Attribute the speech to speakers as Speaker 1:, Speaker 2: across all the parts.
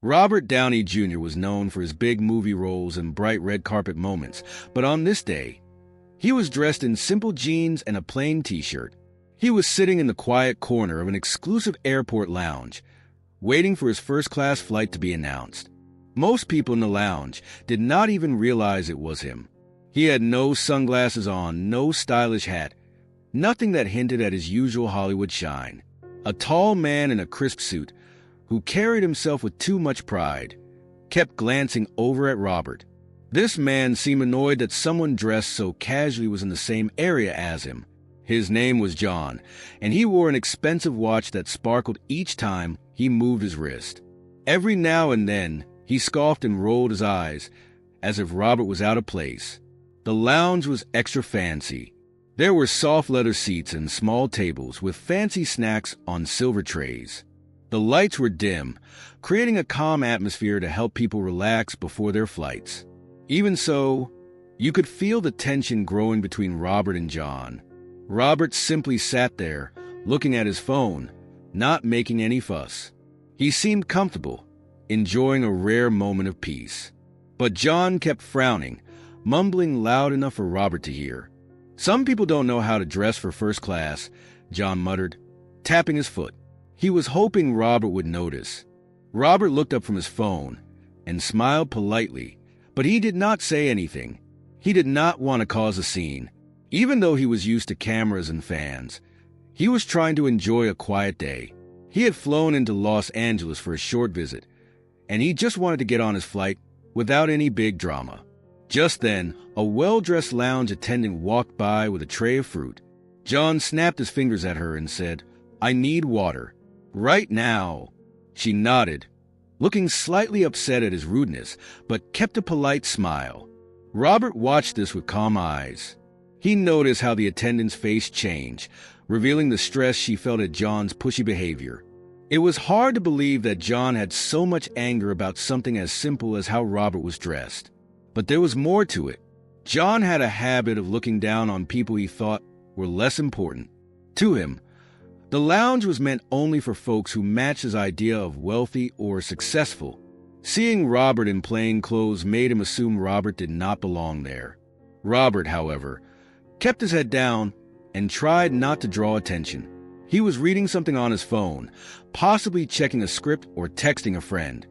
Speaker 1: Robert Downey Jr. was known for his big movie roles and bright red carpet moments, but on this day, he was dressed in simple jeans and a plain t-shirt. He was sitting in the quiet corner of an exclusive airport lounge, waiting for his first-class flight to be announced. Most people in the lounge did not even realize it was him. He had no sunglasses on, no stylish hat, nothing that hinted at his usual Hollywood shine. A tall man in a crisp suit, who carried himself with too much pride, kept glancing over at Robert. This man seemed annoyed that someone dressed so casually was in the same area as him. His name was John, and he wore an expensive watch that sparkled each time he moved his wrist. Every now and then, he scoffed and rolled his eyes, as if Robert was out of place. The lounge was extra fancy. There were soft leather seats and small tables with fancy snacks on silver trays. The lights were dim, creating a calm atmosphere to help people relax before their flights. Even so, you could feel the tension growing between Robert and John. Robert simply sat there, looking at his phone, not making any fuss. He seemed comfortable, enjoying a rare moment of peace. But John kept frowning, mumbling loud enough for Robert to hear. "Some people don't know how to dress for first class," John muttered, tapping his foot. He was hoping Robert would notice. Robert looked up from his phone and smiled politely, but he did not say anything. He did not want to cause a scene. Even though he was used to cameras and fans, he was trying to enjoy a quiet day. He had flown into Los Angeles for a short visit, and he just wanted to get on his flight without any big drama. Just then, a well-dressed lounge attendant walked by with a tray of fruit. John snapped his fingers at her and said, "I need water. Right now." She nodded, looking slightly upset at his rudeness, but kept a polite smile. Robert watched this with calm eyes. He noticed how the attendant's face changed, revealing the stress she felt at John's pushy behavior. It was hard to believe that John had so much anger about something as simple as how Robert was dressed. But there was more to it. John had a habit of looking down on people he thought were less important. To him, the lounge was meant only for folks who matched his idea of wealthy or successful. Seeing Robert in plain clothes made him assume Robert did not belong there. Robert, however, kept his head down and tried not to draw attention. He was reading something on his phone, possibly checking a script or texting a friend.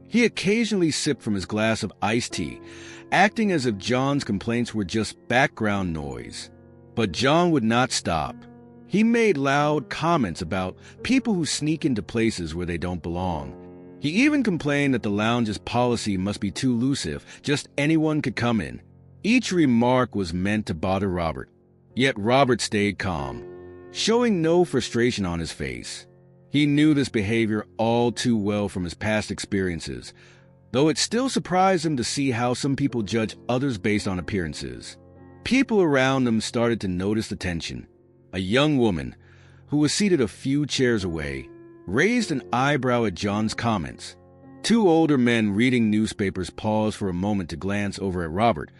Speaker 1: He occasionally sipped from his glass of iced tea, acting as if John's complaints were just background noise. But John would not stop. He made loud comments about people who sneak into places where they don't belong. He even complained that the lounge's policy must be too loose if just anyone could come in. Each remark was meant to bother Robert, yet Robert stayed calm, showing no frustration on his face. He knew this behavior all too well from his past experiences, though it still surprised him to see how some people judge others based on appearances. People around them started to notice the tension. A young woman, who was seated a few chairs away, raised an eyebrow at John's comments. Two older men reading newspapers paused for a moment to glance over at Robert,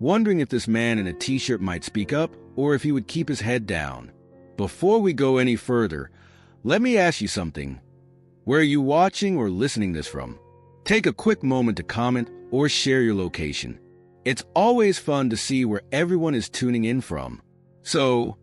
Speaker 1: wondering if this man in a t-shirt might speak up or if he would keep his head down. "Before we go any further, let me ask you something. Where are you watching or listening this from? Take a quick moment to comment or share your location. It's always fun to see where everyone is tuning in from. So,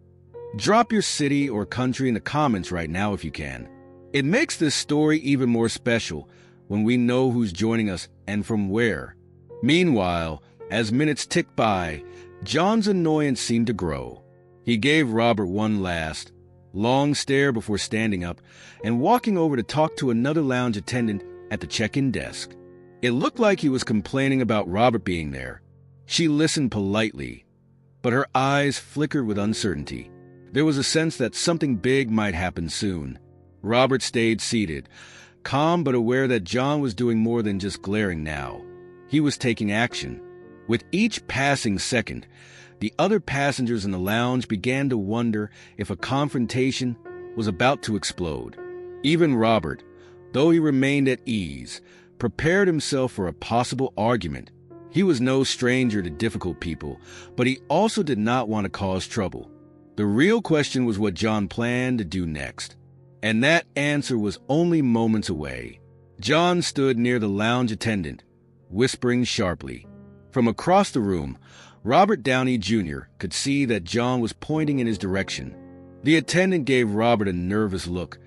Speaker 1: drop your city or country in the comments right now if you can. It makes this story even more special when we know who's joining us and from where." Meanwhile, as minutes ticked by, John's annoyance seemed to grow. He gave Robert one last, long stare before standing up and walking over to talk to another lounge attendant at the check-in desk. It looked like he was complaining about Robert being there. She listened politely, but her eyes flickered with uncertainty. There was a sense that something big might happen soon. Robert stayed seated, calm but aware that John was doing more than just glaring now. He was taking action. With each passing second, the other passengers in the lounge began to wonder if a confrontation was about to explode. Even Robert, though he remained at ease, prepared himself for a possible argument. He was no stranger to difficult people, but he also did not want to cause trouble. The real question was what John planned to do next, and that answer was only moments away. John stood near the lounge attendant, whispering sharply. From across the room, Robert Downey Jr. could see that John was pointing in his direction. The attendant gave Robert a nervous look,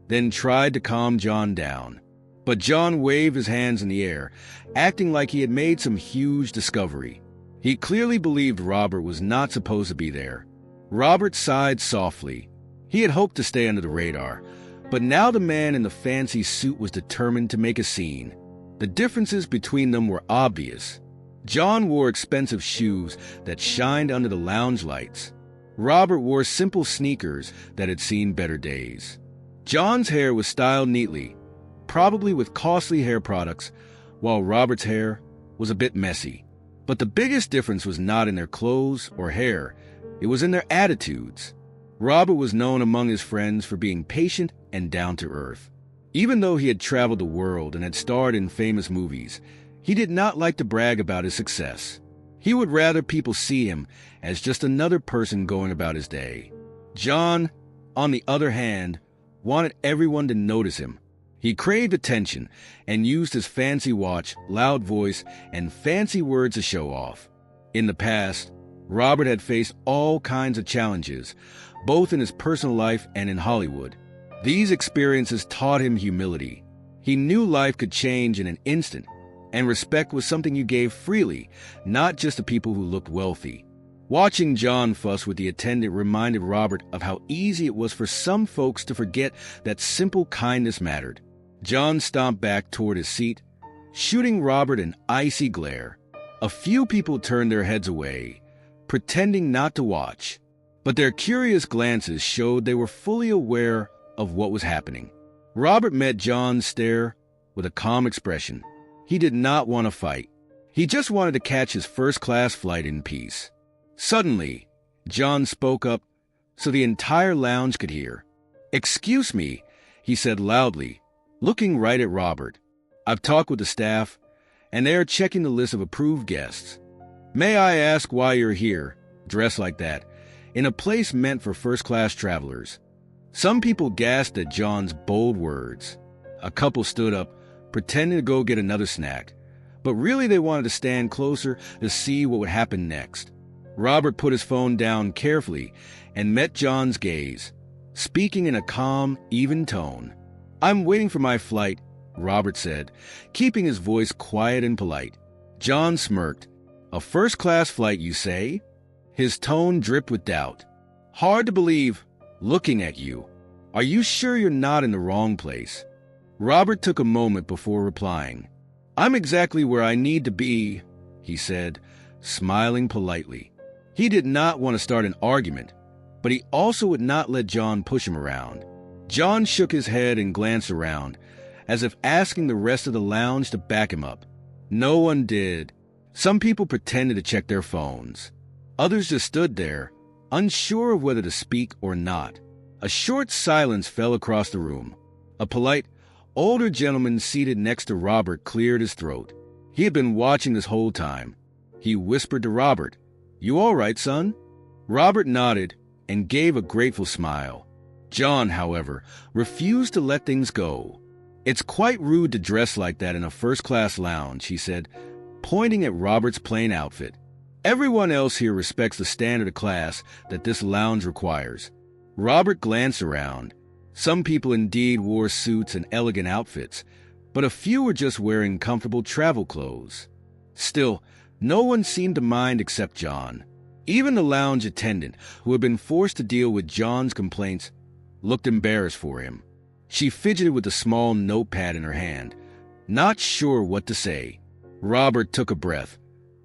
Speaker 1: then tried to calm John down. But John waved his hands in the air, acting like he had made some huge discovery. He clearly believed Robert was not supposed to be there. Robert sighed softly. He had hoped to stay under the radar, but now the man in the fancy suit was determined to make a scene. The differences between them were obvious. John wore expensive shoes that shined under the lounge lights. Robert wore simple sneakers that had seen better days. John's hair was styled neatly, probably with costly hair products, while Robert's hair was a bit messy. But the biggest difference was not in their clothes or hair, it was in their attitudes. Robert was known among his friends for being patient and down-to-earth. Even though he had traveled the world and had starred in famous movies, he did not like to brag about his success. He would rather people see him as just another person going about his day. John, on the other hand, wanted everyone to notice him. He craved attention and used his fancy watch, loud voice, and fancy words to show off. In the past, Robert had faced all kinds of challenges, both in his personal life and in Hollywood. These experiences taught him humility. He knew life could change in an instant, and respect was something you gave freely, not just to people who looked wealthy. Watching John fuss with the attendant reminded Robert of how easy it was for some folks to forget that simple kindness mattered. John stomped back toward his seat, shooting Robert an icy glare. A few people turned their heads away, pretending not to watch, but their curious glances showed they were fully aware of what was happening. Robert met John's stare with a calm expression. He did not want to fight. He just wanted to catch his first-class flight in peace. Suddenly, John spoke up so the entire lounge could hear. "Excuse me," he said loudly, looking right at Robert. "I've talked with the staff, and they are checking the list of approved guests. May I ask why you're here, dressed like that, in a place meant for first-class travelers?" Some people gasped at John's bold words. A couple stood up, pretending to go get another snack, but really they wanted to stand closer to see what would happen next. Robert put his phone down carefully and met John's gaze, speaking in a calm, even tone. "I'm waiting for my flight," Robert said, keeping his voice quiet and polite. John smirked. "A first-class flight, you say?" His tone dripped with doubt. "Hard to believe, looking at you. Are you sure you're not in the wrong place?" Robert took a moment before replying. "I'm exactly where I need to be," he said, smiling politely. He did not want to start an argument, but he also would not let John push him around. John shook his head and glanced around, as if asking the rest of the lounge to back him up. No one did. Some people pretended to check their phones. Others just stood there, unsure of whether to speak or not. A short silence fell across the room. A polite, older gentleman seated next to Robert cleared his throat. He had been watching this whole time. He whispered to Robert, "You all right, son?" Robert nodded and gave a grateful smile. John, however, refused to let things go. "It's quite rude to dress like that in a first-class lounge," he said, pointing at Robert's plain outfit. "Everyone else here respects the standard of class that this lounge requires." Robert glanced around. Some people indeed wore suits and elegant outfits, but a few were just wearing comfortable travel clothes. Still, no one seemed to mind except John. Even the lounge attendant, who had been forced to deal with John's complaints, looked embarrassed for him. She fidgeted with a small notepad in her hand, not sure what to say. Robert took a breath,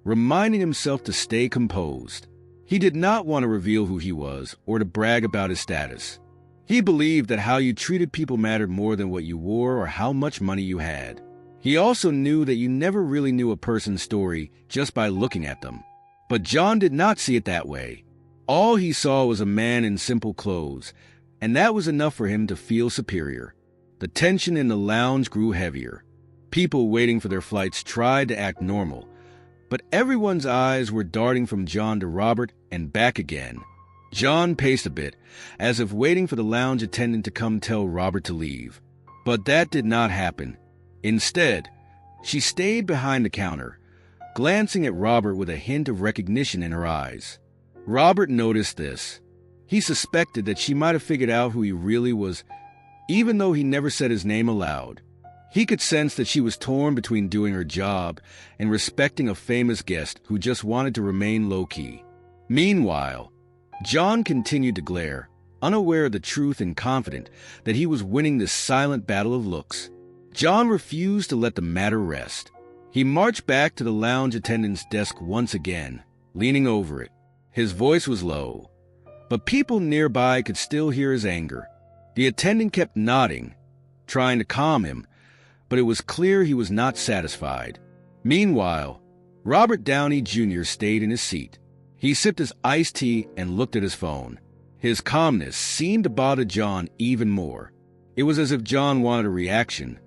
Speaker 1: reminding himself to stay composed. He did not want to reveal who he was or to brag about his status. He believed that how you treated people mattered more than what you wore or how much money you had. He also knew that you never really knew a person's story just by looking at them. But John did not see it that way. All he saw was a man in simple clothes, and that was enough for him to feel superior. The tension in the lounge grew heavier. People waiting for their flights tried to act normal, but everyone's eyes were darting from John to Robert and back again. John paced a bit, as if waiting for the lounge attendant to come tell Robert to leave. But that did not happen. Instead, she stayed behind the counter, glancing at Robert with a hint of recognition in her eyes. Robert noticed this. He suspected that she might have figured out who he really was, even though he never said his name aloud. He could sense that she was torn between doing her job and respecting a famous guest who just wanted to remain low-key. Meanwhile, John continued to glare, unaware of the truth and confident that he was winning this silent battle of looks. John refused to let the matter rest. He marched back to the lounge attendant's desk once again, leaning over it. His voice was low, but people nearby could still hear his anger. The attendant kept nodding, trying to calm him, but it was clear he was not satisfied. Meanwhile, Robert Downey Jr. stayed in his seat. He sipped his iced tea and looked at his phone. His calmness seemed to bother John even more. It was as if John wanted a reaction,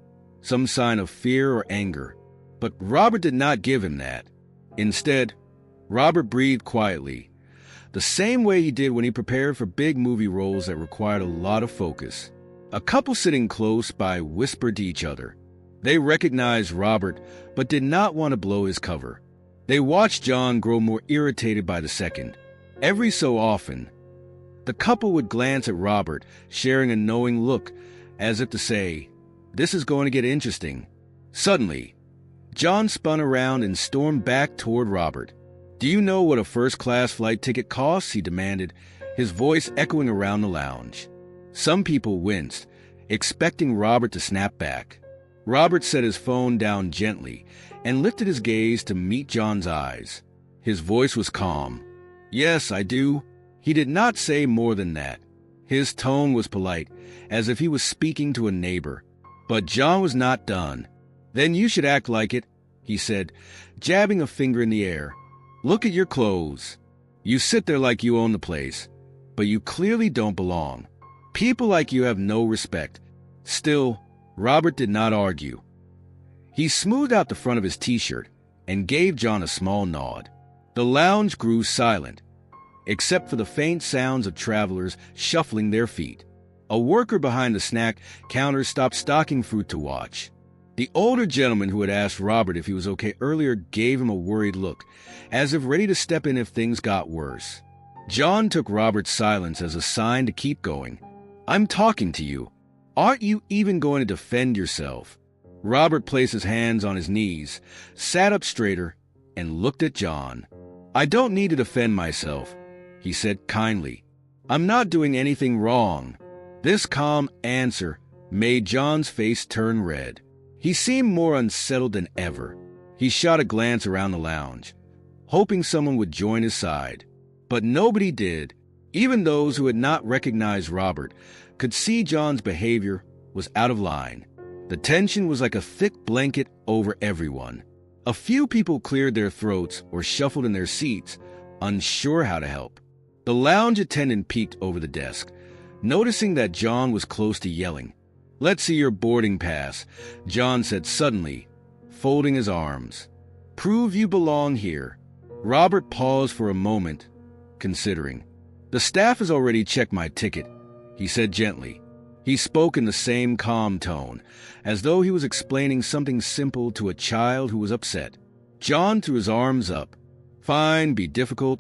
Speaker 1: some sign of fear or anger. But Robert did not give him that. Instead, Robert breathed quietly, the same way he did when he prepared for big movie roles that required a lot of focus. A couple sitting close by whispered to each other. They recognized Robert, but did not want to blow his cover. They watched John grow more irritated by the second. Every so often, the couple would glance at Robert, sharing a knowing look, as if to say, "This is going to get interesting." Suddenly, John spun around and stormed back toward Robert. "Do you know what a first-class flight ticket costs?" he demanded, his voice echoing around the lounge. Some people winced, expecting Robert to snap back. Robert set his phone down gently and lifted his gaze to meet John's eyes. His voice was calm. "Yes, I do." He did not say more than that. His tone was polite, as if he was speaking to a neighbor. But John was not done. "Then you should act like it," he said, jabbing a finger in the air. "Look at your clothes. You sit there like you own the place, but you clearly don't belong. People like you have no respect." Still, Robert did not argue. He smoothed out the front of his t-shirt and gave John a small nod. The lounge grew silent, except for the faint sounds of travelers shuffling their feet. A worker behind the snack counter stopped stocking fruit to watch. The older gentleman who had asked Robert if he was okay earlier gave him a worried look, as if ready to step in if things got worse. John took Robert's silence as a sign to keep going. "I'm talking to you. Aren't you even going to defend yourself?" Robert placed his hands on his knees, sat up straighter, and looked at John. "I don't need to defend myself," he said kindly. "I'm not doing anything wrong." This calm answer made John's face turn red. He seemed more unsettled than ever. He shot a glance around the lounge, hoping someone would join his side. But nobody did. Even those who had not recognized Robert could see John's behavior was out of line. The tension was like a thick blanket over everyone. A few people cleared their throats or shuffled in their seats, unsure how to help. The lounge attendant peeked over the desk, noticing that John was close to yelling. "Let's see your boarding pass," John said suddenly, folding his arms. "Prove you belong here." Robert paused for a moment, considering. "The staff has already checked my ticket," he said gently. He spoke in the same calm tone, as though he was explaining something simple to a child who was upset. John threw his arms up. "Fine, be difficult,"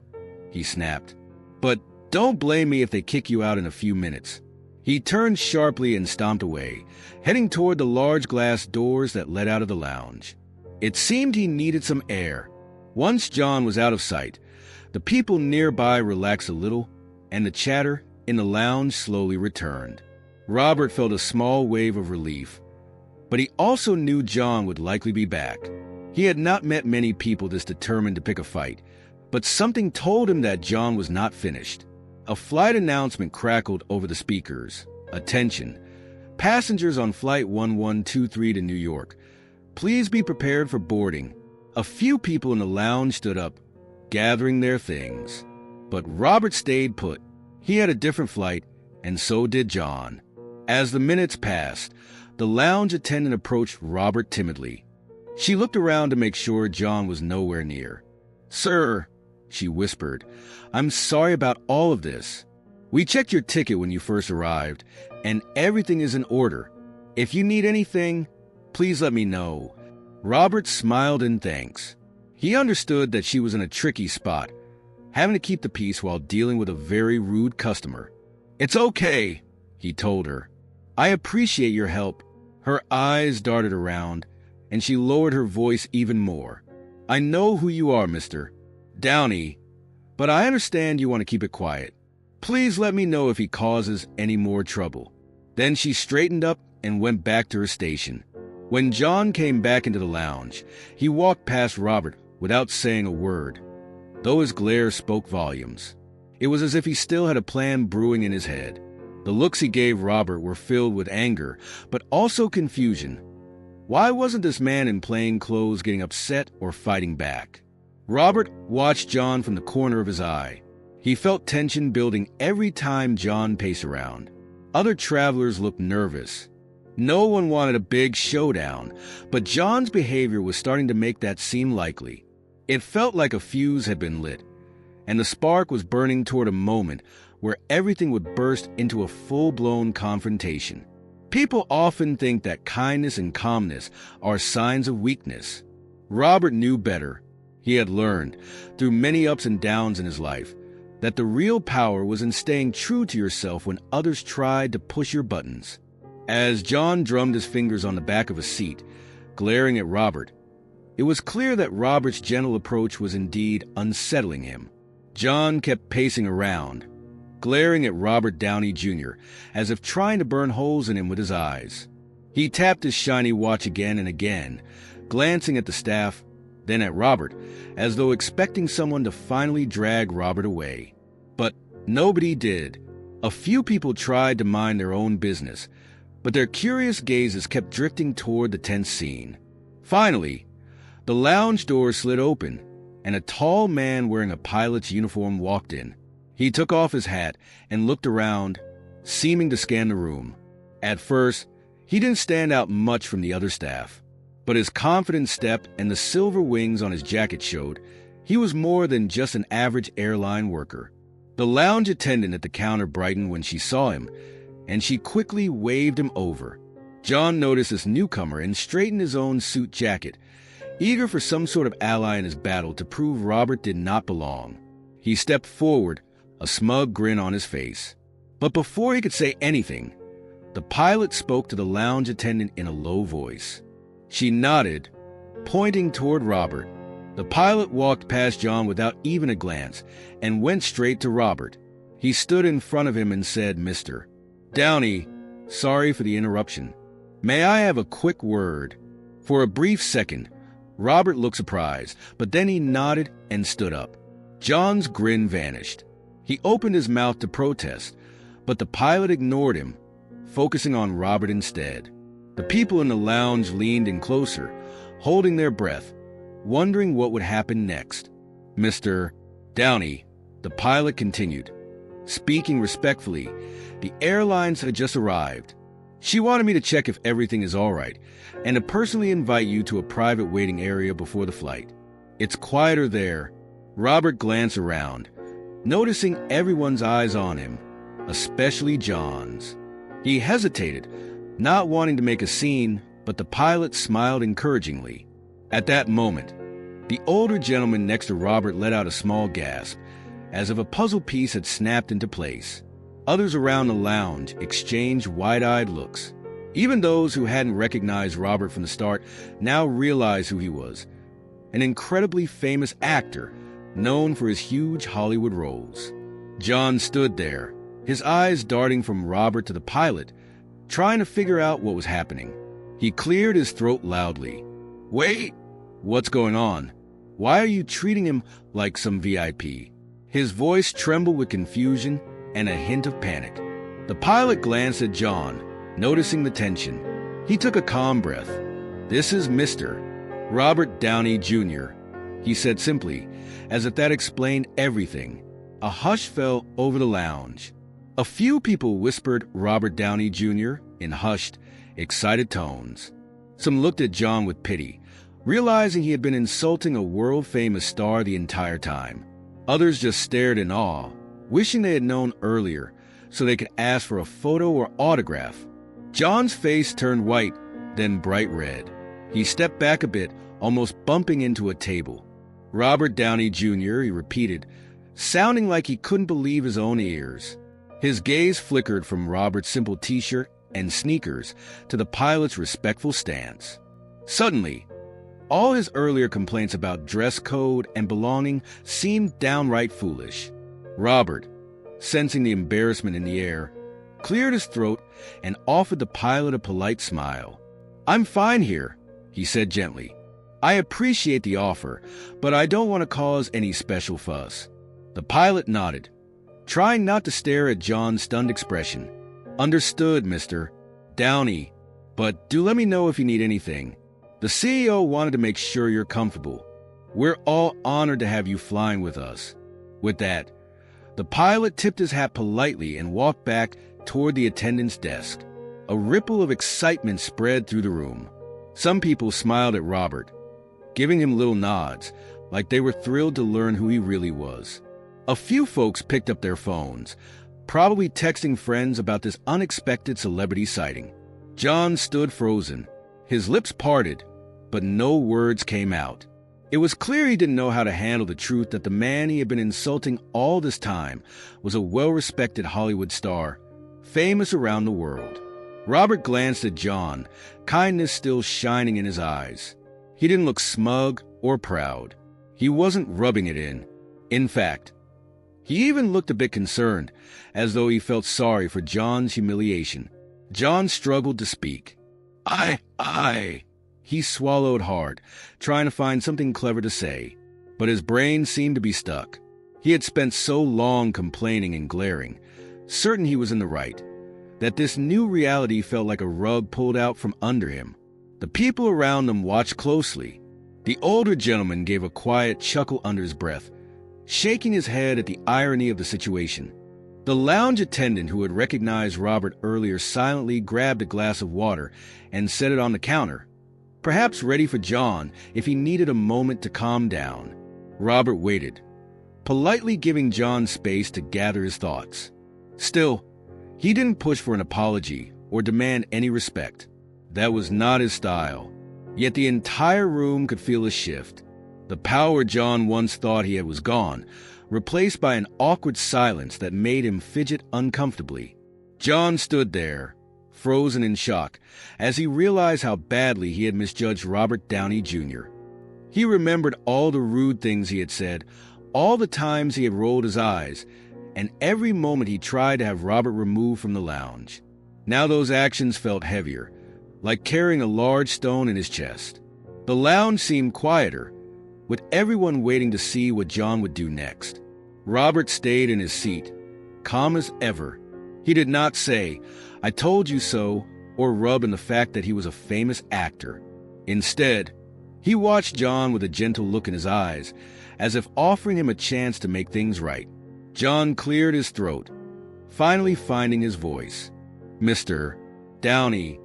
Speaker 1: he snapped. "But don't blame me if they kick you out in a few minutes." He turned sharply and stomped away, heading toward the large glass doors that led out of the lounge. It seemed he needed some air. Once John was out of sight, the people nearby relaxed a little, and the chatter in the lounge slowly returned. Robert felt a small wave of relief, but he also knew John would likely be back. He had not met many people this determined to pick a fight, but something told him that John was not finished. A flight announcement crackled over the speakers. "Attention! Passengers on Flight 1123 to New York. Please be prepared for boarding." A few people in the lounge stood up, gathering their things. But Robert stayed put. He had a different flight, and so did John. As the minutes passed, the lounge attendant approached Robert timidly. She looked around to make sure John was nowhere near. "Sir," she whispered, "I'm sorry about all of this. We checked your ticket when you first arrived, and everything is in order. If you need anything, Please let me know." Robert smiled in thanks. He understood that she was in a tricky spot, having to keep the peace while dealing with a very rude customer. "It's okay," he told her. "I appreciate your help." Her eyes darted around, and she lowered her voice even more. "I know who you are, Mr. Downey, but I understand you want to keep it quiet. Please let me know if he causes any more trouble." Then she straightened up and went back to her station. When John came back into the lounge, he walked past Robert without saying a word, though his glare spoke volumes. It was as if he still had a plan brewing in his head. The looks he gave Robert were filled with anger, but also confusion. Why wasn't this man in plain clothes getting upset or fighting back? Robert watched John from the corner of his eye. He felt tension building every time John paced around. Other travelers looked nervous. No one wanted a big showdown, but John's behavior was starting to make that seem likely. It felt like a fuse had been lit, and the spark was burning toward a moment where everything would burst into a full-blown confrontation. People often think that kindness and calmness are signs of weakness. Robert knew better. He had learned, through many ups and downs in his life, that the real power was in staying true to yourself when others tried to push your buttons. As John drummed his fingers on the back of a seat, glaring at Robert, it was clear that Robert's gentle approach was indeed unsettling him. John kept pacing around, glaring at Robert Downey Jr., as if trying to burn holes in him with his eyes. He tapped his shiny watch again and again, glancing at the staff, then at Robert, as though expecting someone to finally drag Robert away. But nobody did. A few people tried to mind their own business, but their curious gazes kept drifting toward the tense scene. Finally, the lounge door slid open, and a tall man wearing a pilot's uniform walked in. He took off his hat and looked around, seeming to scan the room. At first, he didn't stand out much from the other staff, but his confident step and the silver wings on his jacket showed he was more than just an average airline worker. The lounge attendant at the counter brightened when she saw him, and she quickly waved him over. John noticed this newcomer and straightened his own suit jacket, eager for some sort of ally in his battle to prove Robert did not belong. He stepped forward, a smug grin on his face. But before he could say anything, the pilot spoke to the lounge attendant in a low voice. She nodded, pointing toward Robert. The pilot walked past John without even a glance and went straight to Robert. He stood in front of him and said, "Mr. Downey, sorry for the interruption. May I have a quick word?" For a brief second, Robert looked surprised, but then he nodded and stood up. John's grin vanished. He opened his mouth to protest, but the pilot ignored him, focusing on Robert instead. The people in the lounge leaned in closer, holding their breath, wondering what would happen next. "Mr. Downey," the pilot continued, speaking respectfully, "the airlines had just arrived. She wanted me to check if everything is all right, and to personally invite you to a private waiting area before the flight. It's quieter there." Robert glanced around, noticing everyone's eyes on him, especially John's. He hesitated, not wanting to make a scene, but the pilot smiled encouragingly. At that moment, the older gentleman next to Robert let out a small gasp, as if a puzzle piece had snapped into place. Others around the lounge exchanged wide-eyed looks. Even those who hadn't recognized Robert from the start now realized who he was, an incredibly famous actor known for his huge Hollywood roles. John stood there, his eyes darting from Robert to the pilot, trying to figure out what was happening. He cleared his throat loudly. "Wait! What's going on? Why are you treating him like some VIP?" His voice trembled with confusion and a hint of panic. The pilot glanced at John, noticing the tension. He took a calm breath. "This is Mr. Robert Downey Jr.," he said simply, as if that explained everything. A hush fell over the lounge. A few people whispered Robert Downey Jr. in hushed, excited tones. Some looked at John with pity, realizing he had been insulting a world-famous star the entire time. Others just stared in awe, wishing they had known earlier so they could ask for a photo or autograph. John's face turned white, then bright red. He stepped back a bit, almost bumping into a table. "Robert Downey Jr.," he repeated, sounding like he couldn't believe his own ears. His gaze flickered from Robert's simple t-shirt and sneakers to the pilot's respectful stance. Suddenly, all his earlier complaints about dress code and belonging seemed downright foolish. Robert, sensing the embarrassment in the air, cleared his throat and offered the pilot a polite smile. "I'm fine here," he said gently. "I appreciate the offer, but I don't want to cause any special fuss." The pilot nodded, trying not to stare at John's stunned expression. "Understood, Mr. Downey, but do let me know if you need anything. The CEO wanted to make sure you're comfortable. We're all honored to have you flying with us." With that, the pilot tipped his hat politely and walked back toward the attendant's desk. A ripple of excitement spread through the room. Some people smiled at Robert, giving him little nods, like they were thrilled to learn who he really was. A few folks picked up their phones, probably texting friends about this unexpected celebrity sighting. John stood frozen, his lips parted, but no words came out. It was clear he didn't know how to handle the truth that the man he had been insulting all this time was a well-respected Hollywood star, famous around the world. Robert glanced at John, kindness still shining in his eyes. He didn't look smug or proud. He wasn't rubbing it in. In fact, he even looked a bit concerned, as though he felt sorry for John's humiliation. John struggled to speak. I. He swallowed hard, trying to find something clever to say, but his brain seemed to be stuck. He had spent so long complaining and glaring, certain he was in the right, that this new reality felt like a rug pulled out from under him. The people around them watched closely. The older gentleman gave a quiet chuckle under his breath, shaking his head at the irony of the situation. The lounge attendant who had recognized Robert earlier silently grabbed a glass of water and set it on the counter, perhaps ready for John if he needed a moment to calm down. Robert waited, politely giving John space to gather his thoughts. Still, he didn't push for an apology or demand any respect. That was not his style. Yet the entire room could feel a shift. The power John once thought he had was gone, replaced by an awkward silence that made him fidget uncomfortably. John stood there, frozen in shock, as he realized how badly he had misjudged Robert Downey Jr. He remembered all the rude things he had said, all the times he had rolled his eyes, and every moment he tried to have Robert removed from the lounge. Now those actions felt heavier, like carrying a large stone in his chest. The lounge seemed quieter, with everyone waiting to see what John would do next. Robert stayed in his seat, calm as ever. He did not say, "I told you so," or rub in the fact that he was a famous actor. Instead, he watched John with a gentle look in his eyes, as if offering him a chance to make things right. John cleared his throat, finally finding his voice. "Mr. Downey,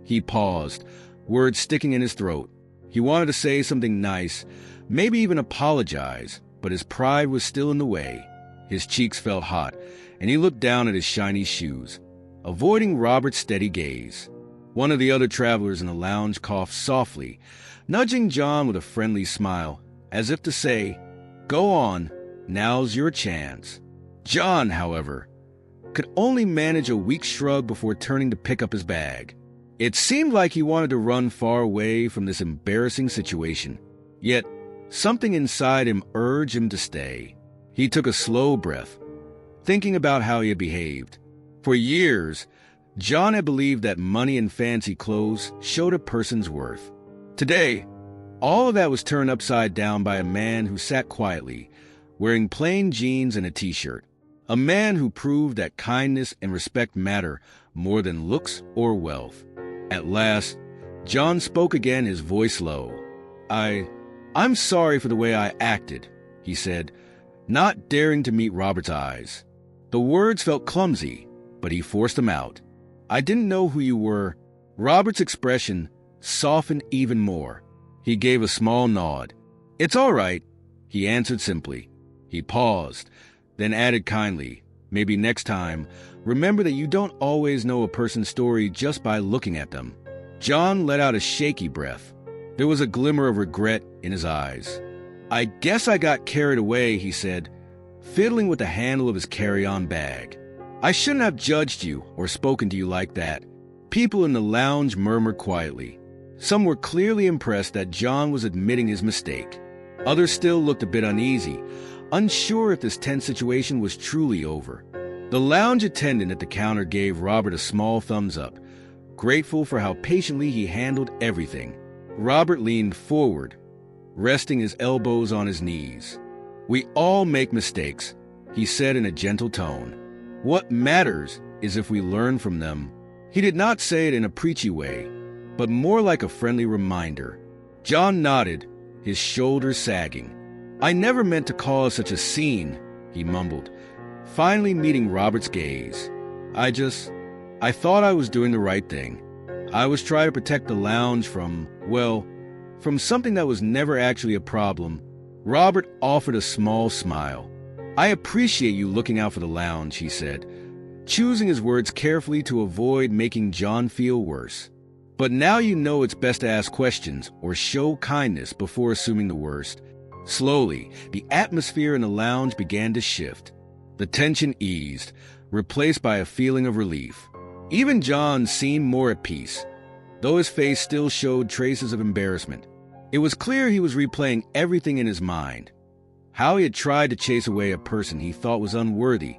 Speaker 1: He paused, words sticking in his throat. He wanted to say something nice, maybe even apologize, but his pride was still in the way. His cheeks felt hot, and he looked down at his shiny shoes, avoiding Robert's steady gaze. One of the other travelers in the lounge coughed softly, nudging John with a friendly smile, as if to say, "Go on, now's your chance." John, however, could only manage a weak shrug before turning to pick up his bag. It seemed like he wanted to run far away from this embarrassing situation, yet something inside him urged him to stay. He took a slow breath, thinking about how he had behaved. For years, John had believed that money and fancy clothes showed a person's worth. Today, all of that was turned upside down by a man who sat quietly, wearing plain jeans and a t-shirt. A man who proved that kindness and respect matter more than looks or wealth. At last, John spoke again, his voice low. I'm sorry for the way I acted," he said, not daring to meet Robert's eyes. The words felt clumsy, but he forced them out. "I didn't know who you were." Robert's expression softened even more. He gave a small nod. "It's all right," he answered simply. He paused, then added kindly, "Maybe next time, Remember that you don't always know a person's story just by looking at them. John let out a shaky breath. There was a glimmer of regret in his eyes. I guess I got carried away, he said, fiddling with the handle of his carry-on bag. I shouldn't have judged you or spoken to you like that. People in the lounge murmured quietly. Some were clearly impressed that John was admitting his mistake. Others still looked a bit uneasy, unsure if this tense situation was truly over. The lounge attendant at the counter gave Robert a small thumbs up, grateful for how patiently he handled everything. Robert leaned forward, resting his elbows on his knees. We all make mistakes, he said in a gentle tone. What matters is if we learn from them. He did not say it in a preachy way, but more like a friendly reminder. John nodded, his shoulders sagging. I never meant to cause such a scene, he mumbled, finally meeting Robert's gaze. I thought I was doing the right thing. I was trying to protect the lounge from something that was never actually a problem. Robert offered a small smile. I appreciate you looking out for the lounge, he said, choosing his words carefully to avoid making John feel worse. But now you know it's best to ask questions or show kindness before assuming the worst. Slowly, the atmosphere in the lounge began to shift. The tension eased, replaced by a feeling of relief. Even John seemed more at peace, though his face still showed traces of embarrassment. It was clear he was replaying everything in his mind. How he had tried to chase away a person he thought was unworthy,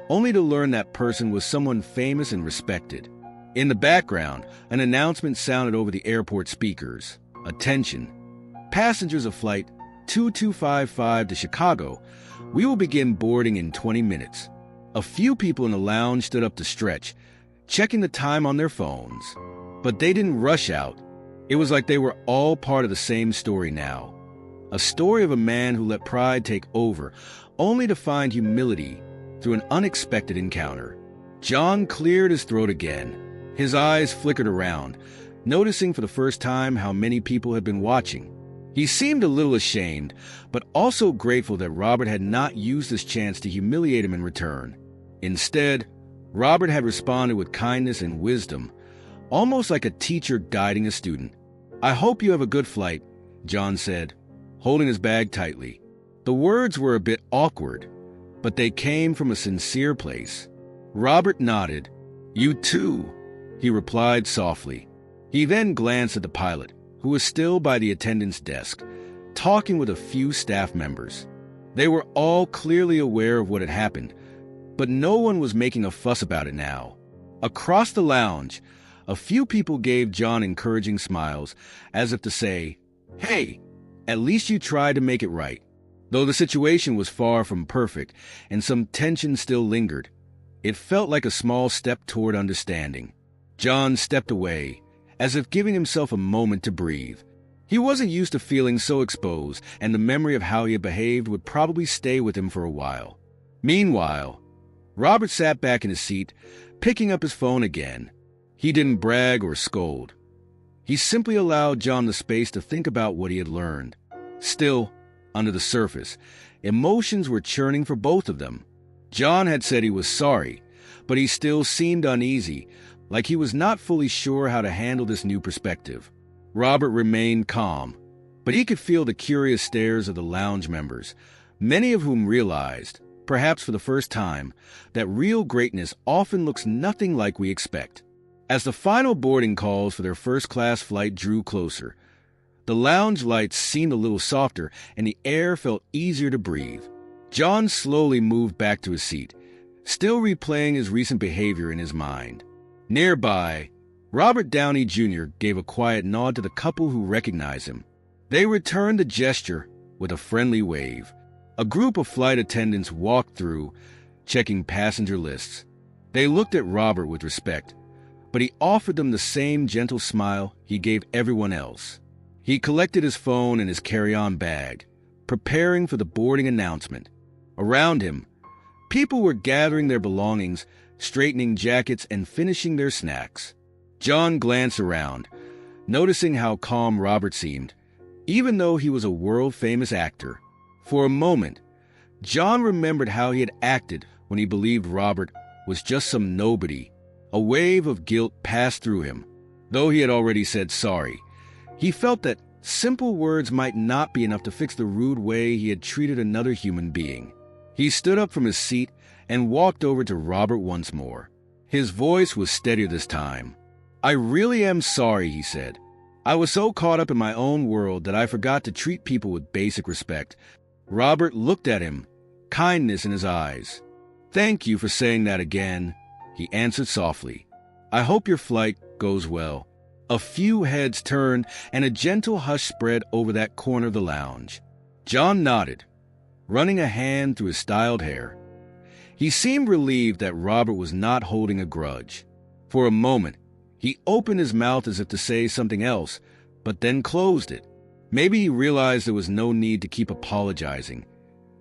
Speaker 1: only to learn that person was someone famous and respected. In the background, an announcement sounded over the airport speakers. Attention! Passengers of Flight 2255 to Chicago, we will begin boarding in 20 minutes. A few people in the lounge stood up to stretch, checking the time on their phones. But they didn't rush out. It was like they were all part of the same story now. A story of a man who let pride take over, only to find humility through an unexpected encounter. John cleared his throat again. His eyes flickered around, noticing for the first time how many people had been watching. He seemed a little ashamed, but also grateful that Robert had not used this chance to humiliate him in return. Instead, Robert had responded with kindness and wisdom, almost like a teacher guiding a student. I hope you have a good flight, John said, holding his bag tightly. The words were a bit awkward, but they came from a sincere place. Robert nodded. You too, he replied softly. He then glanced at the pilot, who was still by the attendant's desk, talking with a few staff members. They were all clearly aware of what had happened, but no one was making a fuss about it now. Across the lounge, a few people gave John encouraging smiles, as if to say, hey, at least you tried to make it right. Though the situation was far from perfect and some tension still lingered, it felt like a small step toward understanding. John stepped away, as if giving himself a moment to breathe. He wasn't used to feeling so exposed, and the memory of how he had behaved would probably stay with him for a while. Meanwhile, Robert sat back in his seat, picking up his phone again. He didn't brag or scold. He simply allowed John the space to think about what he had learned. Still, under the surface, emotions were churning for both of them. John had said he was sorry, but he still seemed uneasy, like he was not fully sure how to handle this new perspective. Robert remained calm, but he could feel the curious stares of the lounge members, many of whom realized, perhaps for the first time, that real greatness often looks nothing like we expect. As the final boarding calls for their first-class flight drew closer, the lounge lights seemed a little softer and the air felt easier to breathe. John slowly moved back to his seat, still replaying his recent behavior in his mind. Nearby, Robert Downey Jr. gave a quiet nod to the couple who recognized him. They returned the gesture with a friendly wave. A group of flight attendants walked through, checking passenger lists. They looked at Robert with respect, but he offered them the same gentle smile he gave everyone else. He collected his phone and his carry-on bag, preparing for the boarding announcement. Around him, people were gathering their belongings, straightening jackets, and finishing their snacks. John glanced around, noticing how calm Robert seemed, even though he was a world-famous actor. For a moment, John remembered how he had acted when he believed Robert was just some nobody. A wave of guilt passed through him. Though he had already said sorry, he felt that simple words might not be enough to fix the rude way he had treated another human being. He stood up from his seat and walked over to Robert once more. His voice was steadier this time. "I really am sorry," he said. "I was so caught up in my own world that I forgot to treat people with basic respect." Robert looked at him, kindness in his eyes. "Thank you for saying that again," he answered softly. "I hope your flight goes well." A few heads turned, and a gentle hush spread over that corner of the lounge. John nodded, running a hand through his styled hair. He seemed relieved that Robert was not holding a grudge. For a moment, he opened his mouth as if to say something else, but then closed it. Maybe he realized there was no need to keep apologizing.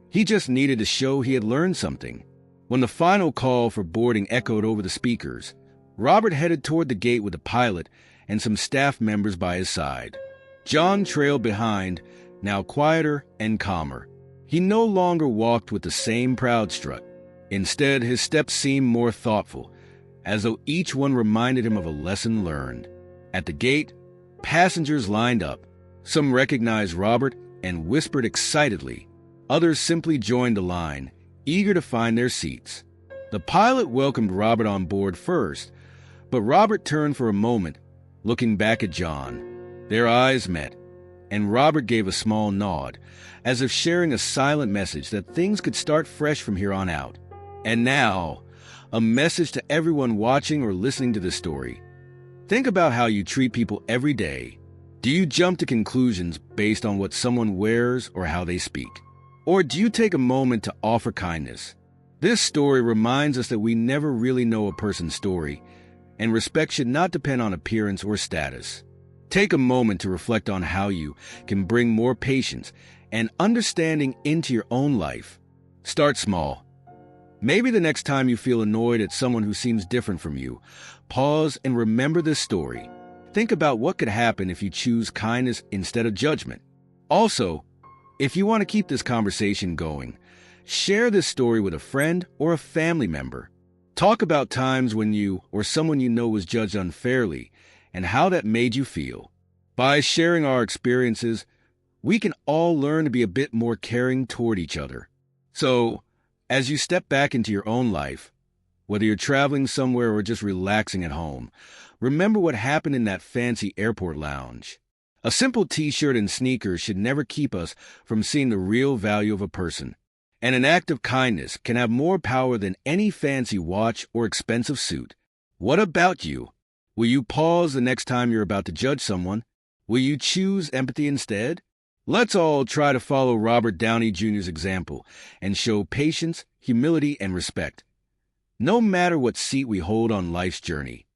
Speaker 1: He just needed to show he had learned something. When the final call for boarding echoed over the speakers, Robert headed toward the gate with the pilot and some staff members by his side. John trailed behind, now quieter and calmer. He no longer walked with the same proud strut. Instead, his steps seemed more thoughtful, as though each one reminded him of a lesson learned. At the gate, passengers lined up. Some recognized Robert and whispered excitedly. Others simply joined the line, eager to find their seats. The pilot welcomed Robert on board first, but Robert turned for a moment, looking back at John. Their eyes met, and Robert gave a small nod, as if sharing a silent message that things could start fresh from here on out. And now, a message to everyone watching or listening to this story. Think about how you treat people every day. Do you jump to conclusions based on what someone wears or how they speak? Or do you take a moment to offer kindness? This story reminds us that we never really know a person's story, and respect should not depend on appearance or status. Take a moment to reflect on how you can bring more patience and understanding into your own life. Start small. Maybe the next time you feel annoyed at someone who seems different from you, pause and remember this story. Think about what could happen if you choose kindness instead of judgment. Also, if you want to keep this conversation going, share this story with a friend or a family member. Talk about times when you or someone you know was judged unfairly and how that made you feel. By sharing our experiences, we can all learn to be a bit more caring toward each other. So, as you step back into your own life, whether you're traveling somewhere or just relaxing at home, remember what happened in that fancy airport lounge. A simple t-shirt and sneakers should never keep us from seeing the real value of a person. And an act of kindness can have more power than any fancy watch or expensive suit. What about you? Will you pause the next time you're about to judge someone? Will you choose empathy instead? Let's all try to follow Robert Downey Jr.'s example and show patience, humility, and respect, no matter what seat we hold on life's journey.